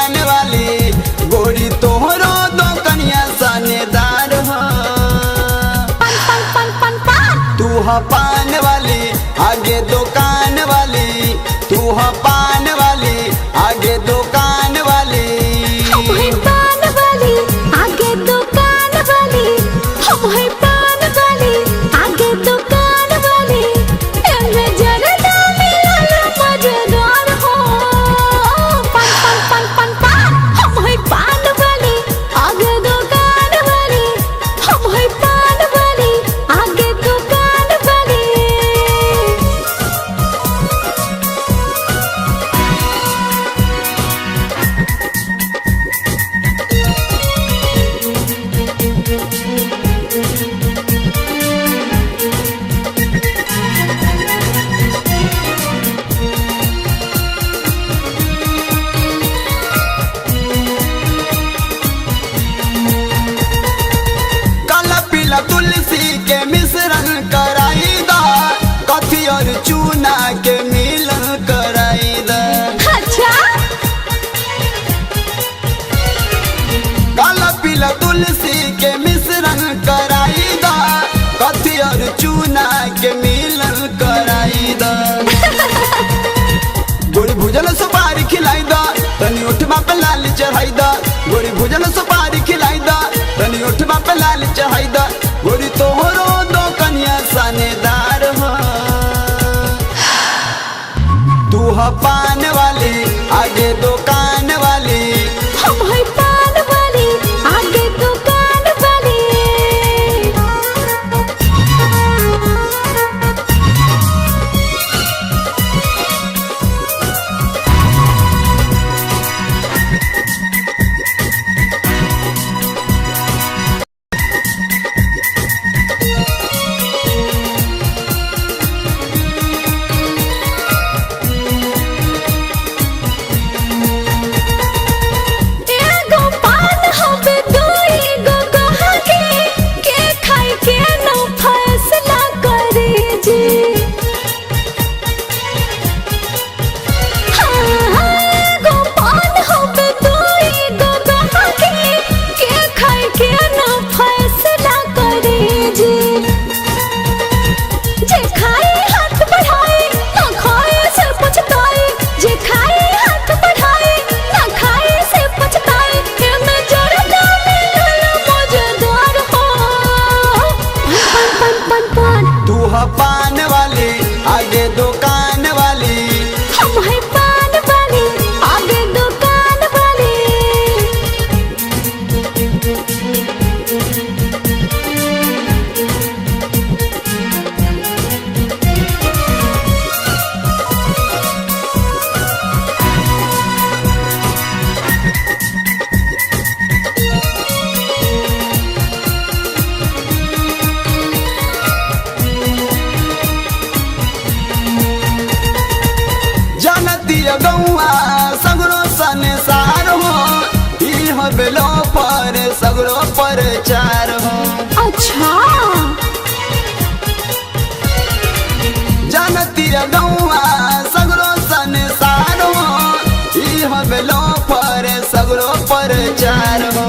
पान वाली गोरी तोहरो दुकनिया सनेदार हो। तू ह पान वाली आगे दुकान वाली, तू ह पान वाली आगे दुकान वाली। हम है पान वाली आगे दुकान वाली, हम है पान वाली आगे दुकान वाली। एमे जरदा मिलल मजेदार हो। पान पान पान पान पान, हम है पान वाली आगे दुकान वाली, हम है पान वाली आगे दुकान वाली। काला पीला तुलसी के मिश्रण कराई दा, कथी और चूना के मिलन कराई दा। अच्छा काला पीला तुलसी के मिश्रण कराई दा, कथी और चूना के मिलन कराई दा। गोरी भुजल सुपारी खिलाई दा, तनी उठवा पे लाल चढ़ाई दा। गोरी भुजल सुपारी खिलाई दा, तनी उठवा पे लाल चढ़ाई दा। गोरी तोहरो दो कन्या सनेदार हो। तू ह पान वाली आगे दुकान वाली, हम है पान वाली आगे दुकान वाली। एगो पान हवे दुई गो गहके, के खाई के न फैसला करे जी। हाँ, एगो पान हवे दुई गो गहके, के खाई के न फैसला करे जी। जे खाए हाथ बढ़ाए ना खाए से पछताए, जे खाए हाथ बढ़ाए ना खाए से पछताए। एमे जरदा मिलल मजेदार हो। पान पान पान पान, तू ह पान वाली आगे दुकान वाली। हम है पान वाली आगे दुकान वाली। जानती गौआ सगरो संसार हो, ई हो बेलो पर सगरो प्रचार हो। अच्छा जानती गौआ सगरो संसार हो, ई हो बेलो पर सगरो प्रचार हो।